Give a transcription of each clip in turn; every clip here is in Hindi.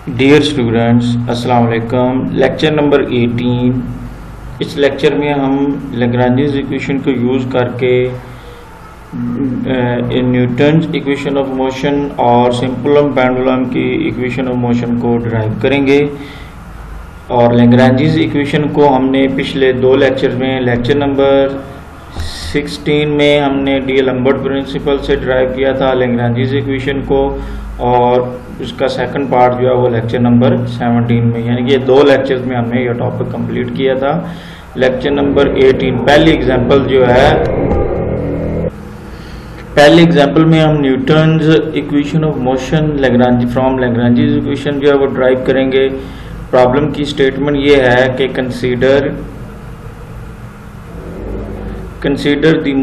डियर स्टूडेंट्स, अस्सलाम वालेकुम। Lecture number 18। इस लेक्चर में हम लैग्रांजेस इक्वेशन को यूज़ करके न्यूटन्स इक्वेशन ऑफ मोशन और सिंपल पेंडुलम की इक्वेशन ऑफ मोशन को डिराइव करेंगे। और लैग्रांजेस इक्वेशन को हमने पिछले दो लेक्चर में, लेक्चर नंबर 16 में हमने डीएलम्बर्ट प्रिंसिपल से डिराइव किया था लैग्रांजेस इक्वेशन को, और उसका सेकंड पार्ट जो है वो लेक्चर नंबर 17 में, यानी कि दो लेक्चर्स में हमने यह टॉपिक कंप्लीट किया था। लेक्चर नंबर 18 पहली एग्जांपल जो है, पहले एग्जांपल में हम Newton's equation of motion from Lagrange's equation जो है वो डिराइव करेंगे। प्रॉब्लम की स्टेटमेंट ये है कि consider the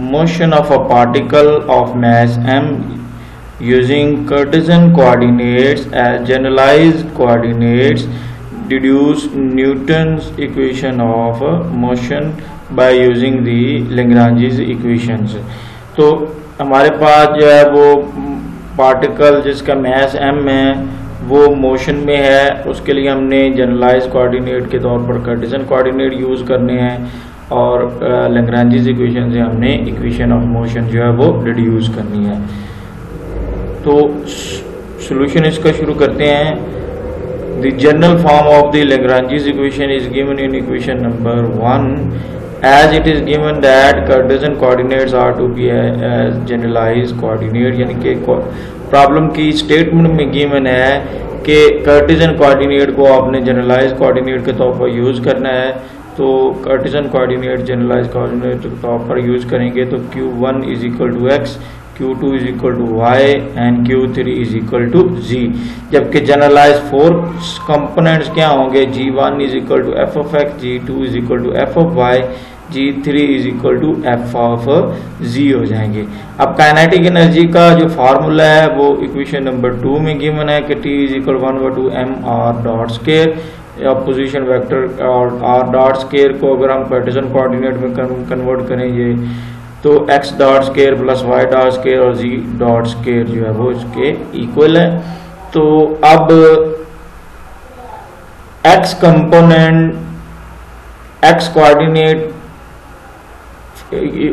motion of a particle of mass m using Cartesian coordinates as generalized coordinates. Deduce Newton's equation of motion by using the Lagrange's equations। तो हमारे पास जो है वो पार्टिकल जिसका मैस m है वो मोशन में है, उसके लिए हमने जनरलाइज कोऑर्डिनेट के तौर पर कार्टेशियन कोऑर्डिनेट यूज़ करने हैं, और लैग्रांजेस इक्वेशन से हमने इक्वेशन ऑफ मोशन जो है वो रिड्यूस करनी है। तो सॉल्यूशन इसका शुरू करते हैं। The general form of the Lagrange's equation is given in equation number 1 as it is given that Cartesian coordinates are to be as generalise coordinate, यानी कि प्रॉब्लम की स्टेटमेंट में गिवन है कि कार्टेशियन कोऑर्डिनेट को आपने जनरलाइज कोऑर्डिनेट के तौर पर यूज़ करना है। तो कार्टेशियन कोऑर्डिनेट जनरलाइज कोऑर्डिनेट के तौर पर यूज़ करेंगे तो q1 is equal to X, q2 is equal to Y and q3 is equal to Z. जबकि जनरलाइज फोर कंपोनेंट्स क्या होंगे, g1 is equal to F of X, g2 is equal to F of Y, g3 is equal to F of Z हो जाएंगे। अब काइनेटिक एनर्जी का जो फार्मूला है वो इक्वेशन नंबर 2 में गिवन है कि t is equal 1/2 mr dot square, या पोजीशन वेक्टर और r डॉट स्क्वायर को अगर हम कार्टेशियन कोऑर्डिनेट में कन्वर्ट करेंगे तो x dot square plus y dot square और z डॉट स्क्वायर जो है वो इसके इक्वल है। तो अब x component, x coordinate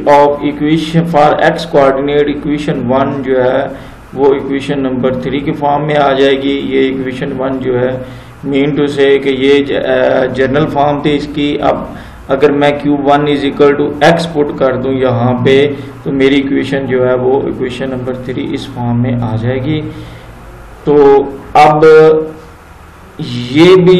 of equation for x coordinate equation 1 जो है वो इक्वेशन नंबर 3 के फॉर्म में आ जाएगी। ये इक्वेशन 1 जो है मीन टू से कि ये जनरल फॉर्म थी इसकी। अब अगर मैं q1 is equal to X put कर दूं यहाँ पे तो मेरी इक्वेशन जो है वो इक्वेशन नंबर 3 इस फॉर्म में आ जाएगी। तो अब ये भी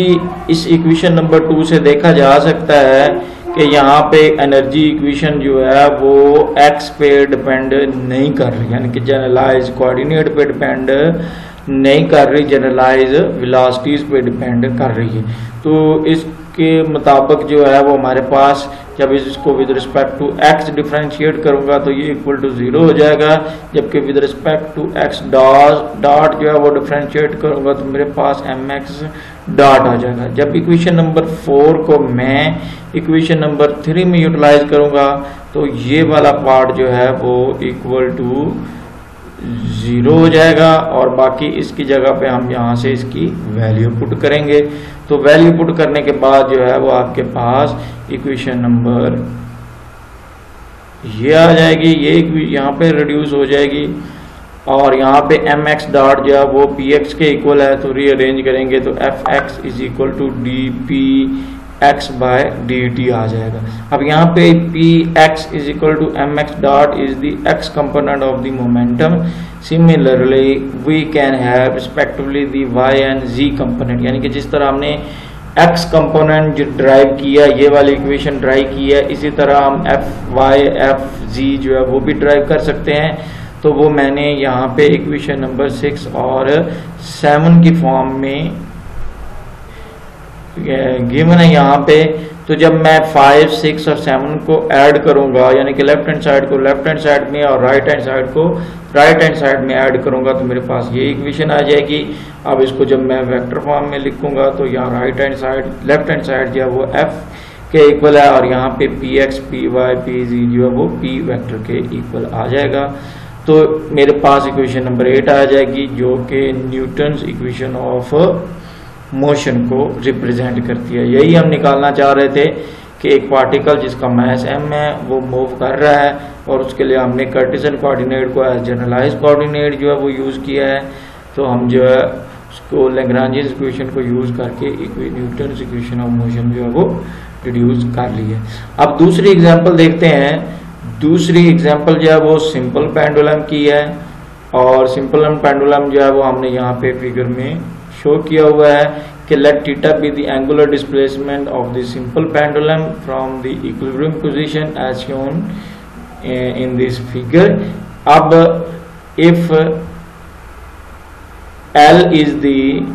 इस इक्वेशन नंबर 2 से देखा जा सकता है कि यहाँ पे एनर्जी इक्वेशन जो है वो x पे डिपेंड नहीं कर रही, यानी कि जनरलाइज कोऑर्डिनेट पे डिपेंड नहीं कर रही, जनरलाइज वेलोसिटीज पे डिपेंड कर रही है। तो इसके मुताबिक जो है वो हमारे पास जब इसको with respect to x differentiate करूंगा तो ये इक्वल टू 0 हो जाएगा, जबकि with respect to x dot जो है वो डिफरेंशिएट करूंगा तो मेरे पास mx डॉट आ जाएगा। जब इक्वेशन नंबर 4 को मैं इक्वेशन नंबर 3 में यूटिलाइज करूंगा तो ये वाला पार्ट जो है वो इक्वल टू 0 हो जाएगा, और बाकी इसकी जगह पे हम यहाँ से इसकी वैल्यू पुट करेंगे। तो वैल्यू पुट करने के बाद जो है वो आपके पास इक्वेशन नंबर ये आ जाएगी, ये यहाँ पे रिड्यूस हो जाएगी, और यहाँ पे mx डॉट जो है वो px के इक्वल है। तो रीअरेंज करेंगे तो fx is equal to dpx by dt आ जाएगा। अब यहाँ पे px is equal to mx dot is the x component of the momentum. Similarly we can have respectively the y and z component, यानी कि जिस तरह हमने x कंपोनेंट जो ड्राइव किया, ये वाली इक्वेशन ड्राइव की है, इसी तरह हम fy fz जो है वो भी ड्राइव कर सकते हैं। तो वो मैंने यहाँ पे इक्वेशन नंबर 6 और 7 की फॉर्म में गिवन है यहाँ पे। तो जब मैं 5, 6 और 7 को ऐड करूंगा, यानी कि लेफ्ट हैंड साइड को लेफ्ट हैंड साइड में और राइट हैंड साइड को राइट हैंड साइड में ऐड करूंगा तो मेरे पास ये इक्वेशन आ जाएगी। अब इसको जब मैं वेक्टर फॉर्म में लिखूंगा तो यहाँ right hand side left hand side जो है वो f के इक्वल है, और यहाँ पे P X P Y P Z जो है वो पी वेक्टर के इक्वल आ जाएगा। तो मेरे पास इक्वेशन नंबर 8 आ जाएगी, जो कि न्यूटन्स इक्वेशन ऑफ मोशन को रिप्रेजेंट करती है। यही हम निकालना चाह रहे थे कि एक पार्टिकल जिसका मास m है वो मूव कर रहा है, और उसके लिए हमने कार्टेशियन कोऑर्डिनेट को एज जनरलाइज कोऑर्डिनेट जो है वो यूज़ किया है। तो हम जो है उसको लैग्रांजियन इक्वेशन को यूज़ करके न्यूटन्स इक्वेशन ऑफ मोशन जो है वो डिड्यूस कर ली है। अब दूसरी एग्जांपल देखते हैं। दूसरी एग्जांपल जो है वो सिंपल पेंडुलम की है, और सिंपल पेंडुलम जो है वो हमने यहाँ पे फिगर में शो किया हुआ है कि let theta be the angular displacement of the simple pendulum from the equilibrium position as shown in this figure. अब if L is the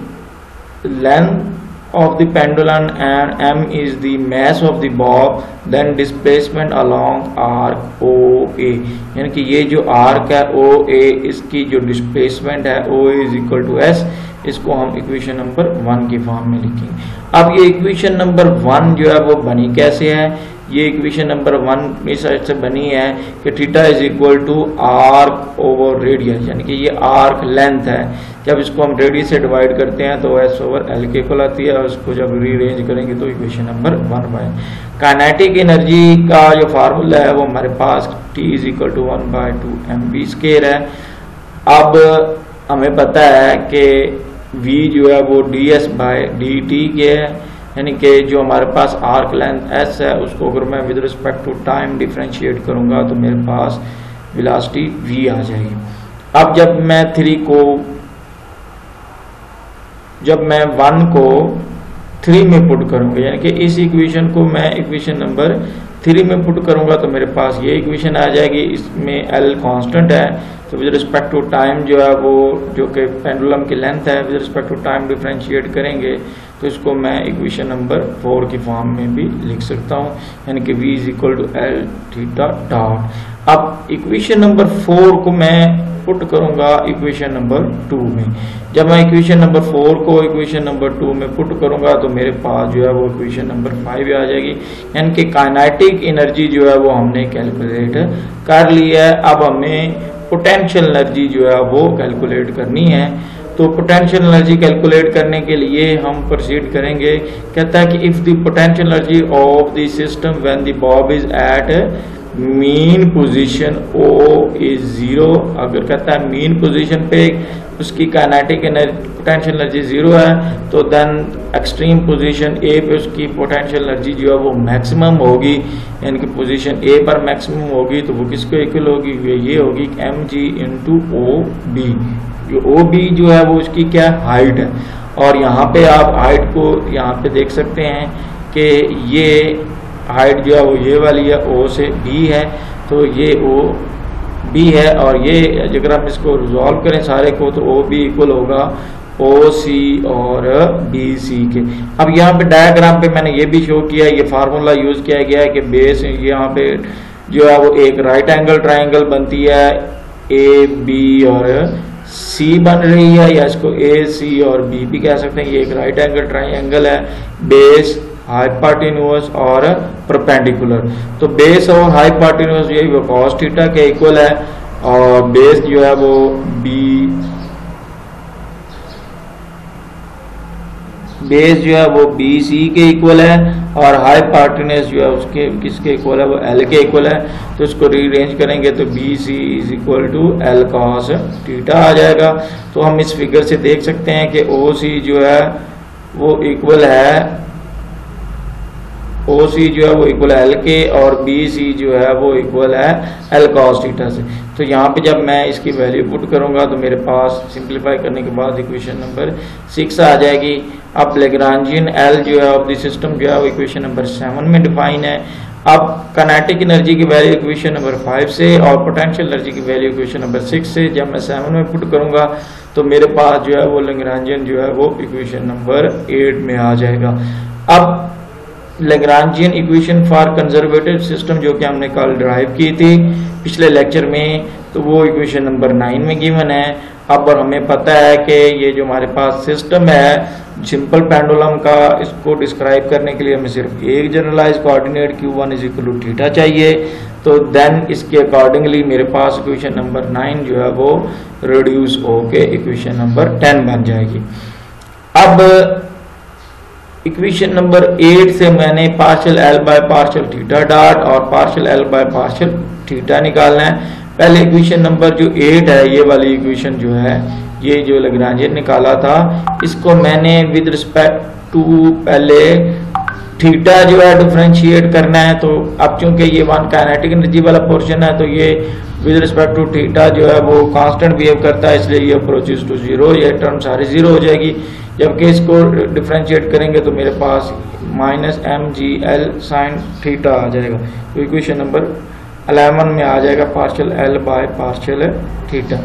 length of the pendulum and m is the mass of the bob, then displacement along arc OA, यानी कि ये जो आर्क है OA इसकी जो डिस्प्लेसमेंट है OA is equal to S, इसको हम इक्वेशन नंबर 1 की फॉर्म में लिखेंगे। अब ये इक्वेशन नंबर 1 जो है वो बनी कैसे है? ये इक्वेशन नंबर 1 इस तरह से बनी है कि theta is equal to arc over radius, यानी कि ये आर्क लेंथ है। जब इसको हम रेडियस से डिवाइड करते हैं तो एस ओवर एल के इक्वल आती है, और इसको जब रीअरेंज करेंगे तो equation number 1 by kinetic energy का जो फार्मूला है वो हमारे पास T is equal to 1/2 mv² है। अब हमें पता है कि v जो है वो ds/dt के है, यानी कि जो हमारे पास आर्क लेंथ s है उसको अगर मैं with respect to time differentiate करूंगा तो मेरे पास वेलोसिटी v आ जाएगी। अब जब मैं 1 को 3 में पुट करूंगा, यानी कि इस इक्वेशन को मैं इक्वेशन नंबर 3 में पुट करूंगा तो मेरे पास ये इक्वेशन आ जाएगी। इसमें L कांस्टेंट है, तो विद रिस्पेक्ट टू टाइम जो है वो जो कि पेंडुलम की लेंथ है with respect to time differentiate करेंगे तो इसको मैं इक्वेशन नंबर 4 की फॉर्म में भी लिख सकता हूँ, यानी कि v is equal to L theta dot. अब इक्वेशन नंबर 4 को मैं पुट करूंगा इक्वेशन नंबर 2 में। जब मैं इक्वेशन नंबर 4 को इक्वेशन नंबर 2 में पुट करूंगा तो मेरे पास जो है वो इक्वेशन नंबर 5 आ जाएगी, यानी कि काइनेटिक एनर्जी जो है वो हमने कैलकुलेट कर ली है। अब हमें पोटेंशियल एनर्जी जो है वो कैलकुलेट करनी है। तो पोटेंशियल एनर्जी कैलकुलेट करने के लिए हम प्रोसीड करेंगे। कहता है कि if the potential energy of the system when the bob is at mean position O is 0, अगर कहता है मीन पोजीशन पे उसकी काइनेटिक पोटेंशियल एनर्जी 0 है तो देन एक्सट्रीम पोजीशन A पे उसकी पोटेंशियल एनर्जी जो है वो मैक्सिमम होगी, यानी कि पोजीशन A पर मैक्सिमम होगी तो वो किसको इक्वल होगी? ये होगी mg इंटू OB। जो OB जो है वो उसकी क्या हाइट है, और यहाँ पे आप हाइट को यहाँ पे देख सकते हैं कि ये हाइट जो है वो ये वाली है O से B है, तो ये OB है, और ये अगर हम इसको रिजॉल्व करें सारे को तो OB इक्वल होगा OC और BC के। अब यहाँ पे डायग्राम पे मैंने ये भी शो किया, ये फार्मूला यूज किया गया है कि बेस यहाँ पे जो है वो एक राइट एंगल ट्राइंगल बनती है, AB और C बन रही है, या इसको AC और B भी कह सकते हैं। ये एक राइट एंगल ट्राइंगल है, बेस हाइपोटेन्यूज और परपेंडिकुलर। तो बेस और हाइपोटेन्यूज यही वो cos थीटा के इक्वल है, और बेस जो है वो बेस जो है वो BC के इक्वल है, और हाइपोटेन्यूज जो है उसके किसके इक्वल है? वो L के इक्वल है। तो इसको रीअरेंज करेंगे तो BC is equal to L cos theta आ जाएगा। तो हम इस फिगर से देख सकते हैं कि OC जो है वो इक्वल है OC जो है वो इक्वल है L के, और BC जो है वो इक्वल है L cos थीटा से। तो यहाँ पे जब मैं इसकी वैल्यू पुट करूंगा तो मेरे पास सिंप्लीफाई करने के बाद इक्वेशन नंबर 6 आ जाएगी। अब लैग्रांजियन L जो है ऑफ द सिस्टम जो है वो इक्वेशन नंबर 7 में डिफाइन है। अब काइनेटिक एनर्जी की वैल्यू इक्वेशन नंबर 5 से, और पोटेंशियल एनर्जी की वैल्यू इक्वेशन नंबर 6 से जब मैं 7 में पुट करूंगा तो मेरे पास जो है वो लैग्रांजियन जो है वो इक्वेशन नंबर 8 में आ जाएगा। अब Lagrangian equation for conservative system जो कि हमने कल ड्राइव की थी पिछले लेक्चर में, तो वो इक्वेशन नंबर 9 में गिवन है। अब और हमें पता है कि ये जो हमारे पास सिस्टम है सिंपल पेंडुलम का इसको डिस्क्राइब करने के लिए हमें सिर्फ एक generalise coordinate Q1 is equal to theta चाहिए, तो देन इसके अकॉर्डिंगली मेरे पास इक्वेशन नंबर 9 जो है वो रिड्यूस होके इक्वेशन नंबर 10 बन जाएगी। अब इक्वेशन नंबर 8 से मैंने partial L by partial theta dot और partial L by partial theta निकालना है। पहले इक्वेशन नंबर जो 8 है, ये वाली इक्वेशन जो है, ये जो लैग्रांजियन निकाला था, इसको मैंने विद रिस्पेक्ट टू पहले थीटा जो है डिफरेंशिएट करना है। तो अब चूंकि ये वन काइनेटिक एनर्जी वाला पोर्शन है, तो ये विद रिस्पेक्ट टू थीटा जो है वो कांस्टेंट बिहेव करता है, इसलिए ये अप्रोचेस टू जीरो, ये टर्म सारी जीरो हो जाएगी। जबकि इसको डिफरेंशिएट करेंगे तो मेरे पास माइनस mgl साइन थीटा आ जाएगा। तो इक्वेशन नंबर 11 में आ जाएगा partial L by partial theta.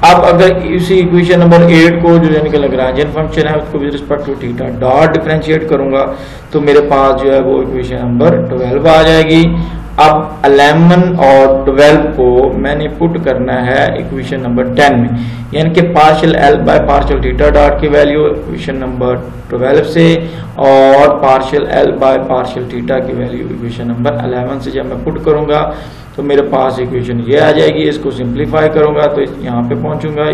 अब अगर इसी इक्वेशन नंबर 8 को जो यानी कि लैग्रांजियन फंक्शन है उसको with respect to theta dot differentiate करूंगा तो मेरे पास जो है वो इक्वेशन नंबर 12 आ जाएगी। अब 11 और 12 को मैंने पुट करना है इक्वेशन नंबर 10 में, यानी कि partial L by partial theta dot की वैल्यू इक्वेशन नंबर 12 से और partial L by partial theta की वैल्यू इक्वेशन नंबर 11 से जब मैं पुट करूंगा तो मेरे पास इक्वेशन ये आ जाएगी। इसको सिंप्लीफाई करूंगा तो यहाँ पे पहुंचूंगा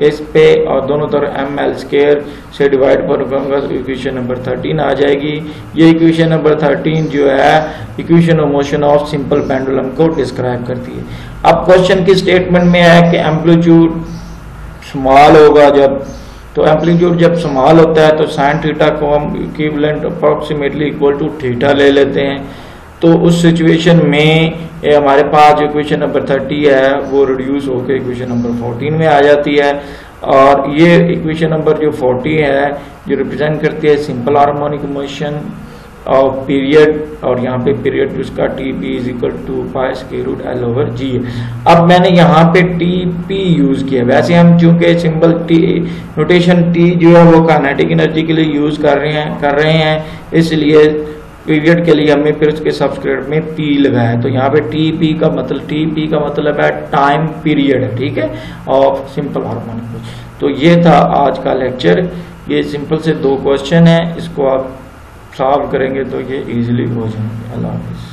इस पे और दोनों तरफ ml स्क्वायर से डिवाइड करूंगा तो इक्वेशन नंबर 13 आ जाएगी। ये इक्वेशन नंबर 13 जो है equation of motion of simple pendulum को डिस्क्राइब करती है। अब क्वेश्चन की स्टेटमेंट में है कि एम्पलीट्यूड स्मॉल होगा जब, तो एम्पलीट्यूड जब स्मॉल होता है तो साइन थीटा को हम equivalent approximately equal to theta ले लेते हैं। तो उस सिचुएशन में ये हमारे पास जो इक्वेशन नंबर 30 है वो रिड्यूस होकर इक्वेशन नंबर 14 में आ जाती है। और ये इक्वेशन नंबर जो 40 है जो रिप्रेजेंट करती है simple harmonic motion of period, और यहाँ पे पीरियड जिसका TP is equal to pi square root L over G है। अब मैंने यहाँ पे TP यूज किया, वैसे हम चूंकि सिंबल T नोटेशन T जो है वो काइनेटिक एनर्जी के लिए यूज कर रहे हैं इसलिए पीरियड के लिए हमने फिर उसके सबस्क्रिप्ट में P लगाया। तो यहाँ पे TP का मतलब है टाइम पीरियड है, ठीक है, ऑफ सिंपल हार्मोनिक। तो ये था आज का लेक्चर। ये सिंपल से 2 क्वेश्चन है, इसको आप सॉल्व करेंगे तो ये इजीली हो जाएंगे। अल्लाह हाफिज़।